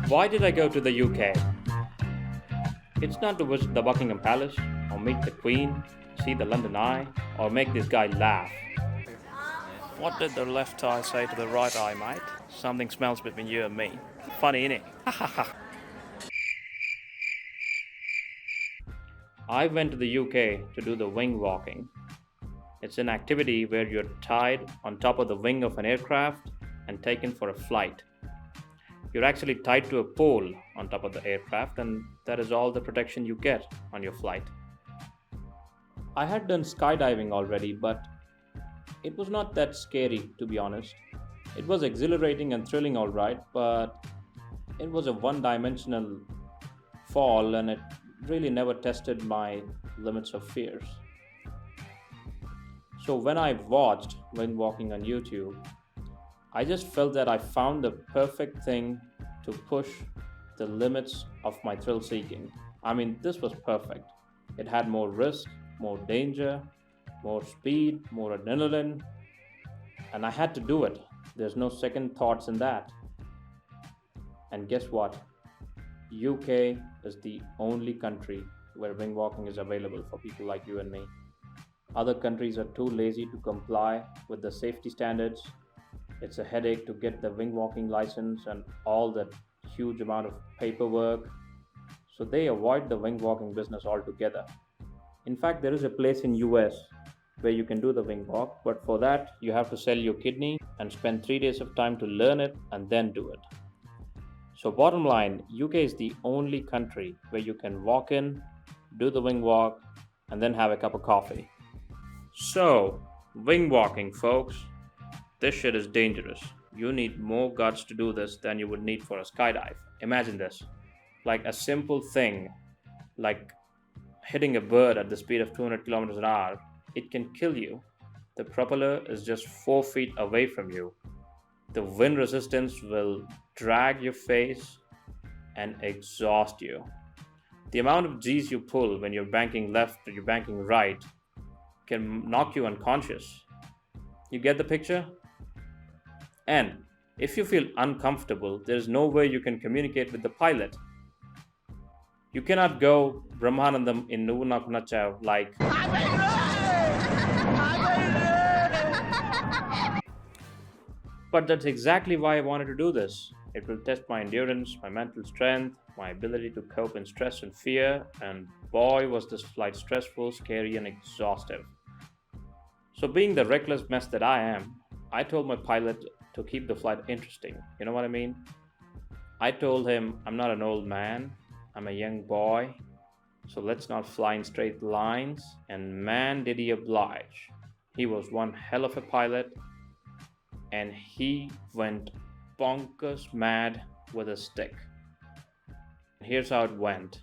Why did I go to the UK? It's not to visit the Buckingham Palace, or meet the Queen, see the London Eye, or make this guy laugh. What did the left eye say to the right eye, mate? Something smells between you and me. Funny, innit? I went to the UK to do the wing walking. It's an activity where you're tied on top of the wing of an aircraft and taken for a flight. You're actually tied to a pole on top of the aircraft, and that is all the protection you get on your flight. I had done skydiving already, but it was not that scary, to be honest. It was exhilarating and thrilling, alright, but it was a one dimensional fall and it really never tested my limits of fears. So when I watched Wind Walking on YouTube, I just felt that I found the perfect thing to push the limits of my thrill seeking. I mean, this was perfect. It had more risk, more danger, more speed, more adrenaline, and I had to do it. There's no second thoughts in that. And guess what? UK is the only country where wing walking is available for people like you and me. Other countries are too lazy to comply with the safety standards. It's a headache to get the wing walking license and all that huge amount of paperwork. So they avoid the wing walking business altogether. In fact, there is a place in US where you can do the wing walk, but for that you have to sell your kidney and spend 3 days of time to learn it and then do it. So bottom line, UK is the only country where you can walk in, do the wing walk, and then have a cup of coffee. So, wing walking, folks. This shit is dangerous. You need more guts to do this than you would need for a skydive. Imagine this. Like a simple thing, like hitting a bird at the speed of 200 kilometers an hour, it can kill you. The propeller is just 4 feet away from you. The wind resistance will drag your face and exhaust you. The amount of G's you pull when you're banking left or you're banking right can knock you unconscious. You get the picture? And if you feel uncomfortable, there's no way you can communicate with the pilot. You cannot go Brahmanandam in Nuvunak Nachav like, but that's exactly why I wanted to do this. It will test my endurance, my mental strength, my ability to cope in stress and fear, and boy was this flight stressful, scary, and exhaustive. So being the reckless mess that I am, I told my pilot to keep the flight interesting. You know what I mean? I told him I'm not an old man, I'm a young boy, so let's not fly in straight lines, and man did he oblige. He was one hell of a pilot, and he went bonkers mad with a stick. Here's how it went.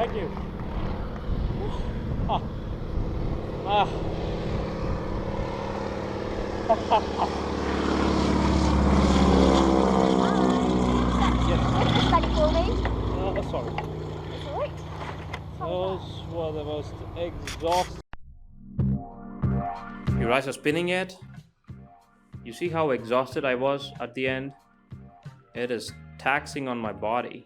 Thank you. Ah, ah. Yes. Thank you for me. Sorry. It's alright. Those were the most exhausting. Your eyes are spinning yet? You see how exhausted I was at the end? It is taxing on my body,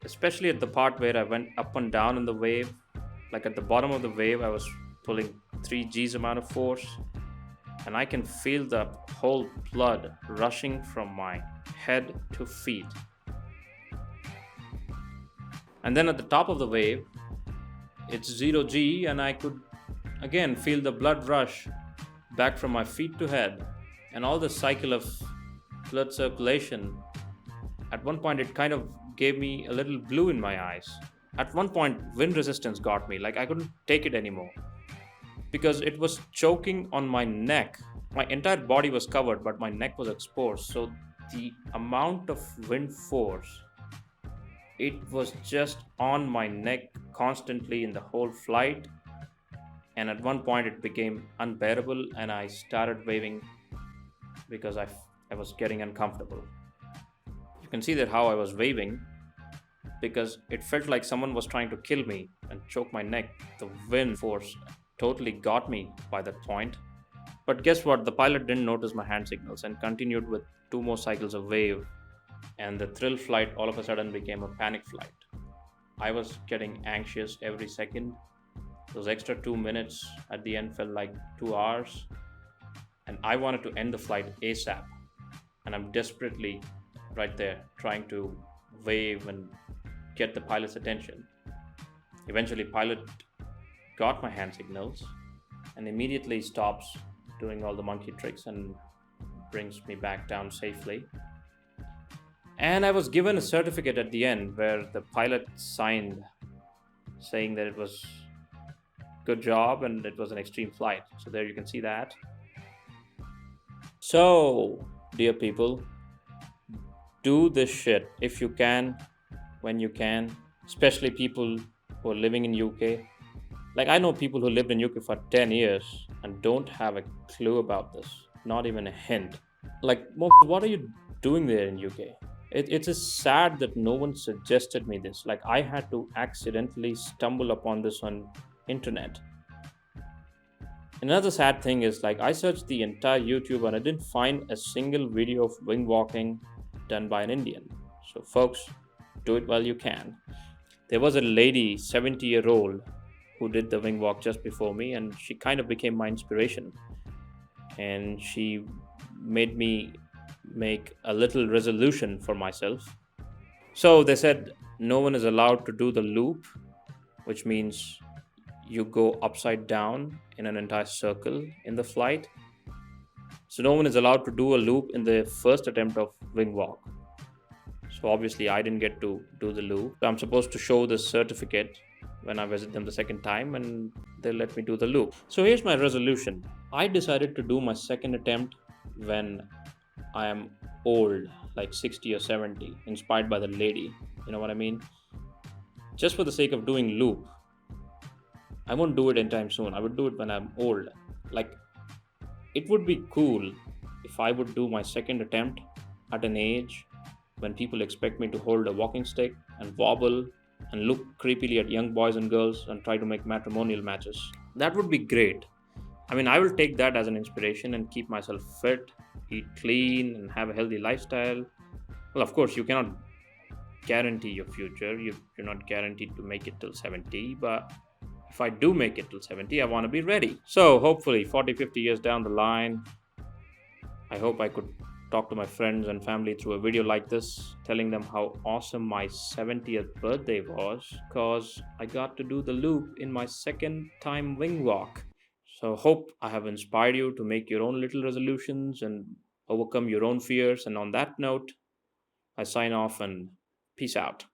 especially at the part where I went up and down in the wave. Like at the bottom of the wave, I was pulling 3 G's amount of force, and I can feel the whole blood rushing from my head to feet. And then at the top of the wave, it's 0 G, and I could again feel the blood rush back from my feet to head, and all the cycle of blood circulation. At one point, it kind of gave me a little blue in my eyes. At one point, wind resistance got me, like I couldn't take it anymore because it was choking on my neck. My entire body was covered, but my neck was exposed. So the amount of wind force, it was just on my neck constantly in the whole flight. And at one point, it became unbearable, and I started waving because I was getting uncomfortable. You can see that how I was waving because it felt like someone was trying to kill me and choke my neck. The wind force totally got me by that point. But guess what? The pilot didn't notice my hand signals and continued with 2 more cycles of wave, and the thrill flight all of a sudden became a panic flight. I was getting anxious every second. Those extra 2 minutes at the end felt like 2 hours, and I wanted to end the flight ASAP. And I'm desperately right there trying to wave and get the pilot's attention. Eventually, pilot got my hand signals and immediately stops doing all the monkey tricks and brings me back down safely. And I was given a certificate at the end where the pilot signed saying that it was good job and it was an extreme flight. So there you can see that. So, dear people, do this shit if you can, when you can, especially people who are living in UK. Like I know people who lived in UK for 10 years and don't have a clue about this, not even a hint. Like, what are you doing there in UK? It's just sad that no one suggested me this. Like I had to accidentally stumble upon this on internet. Another sad thing is like I searched the entire YouTube and I didn't find a single video of wing walking done by an Indian. So folks, do it while you can. There was a lady, 70-year-old, who did the wing walk just before me, and she kind of became my inspiration. And she made me make a little resolution for myself. So they said no one is allowed to do the loop, which means you go upside down in an entire circle in the flight. So no one is allowed to do a loop in the first attempt of wing walk. So obviously I didn't get to do the loop. I'm supposed to show this certificate when I visit them the second time, and they'll let me do the loop. So here's my resolution. I decided to do my second attempt when I am old, like 60 or 70, inspired by the lady. You know what I mean? Just for the sake of doing loop. I won't do it anytime soon. I would do it when I'm old. Like, it would be cool if I would do my second attempt at an age when people expect me to hold a walking stick and wobble and look creepily at young boys and girls and try to make matrimonial matches. That would be great. I mean, I will take that as an inspiration and keep myself fit, eat clean, and have a healthy lifestyle. Well, of course, you cannot guarantee your future. You're not guaranteed to make it till 70, but if I do make it till 70, I want to be ready. So hopefully 40, 50 years down the line, I hope I could talk to my friends and family through a video like this, telling them how awesome my 70th birthday was, because I got to do the loop in my second time wing walk. So hope I have inspired you to make your own little resolutions and overcome your own fears. And on that note, I sign off and peace out.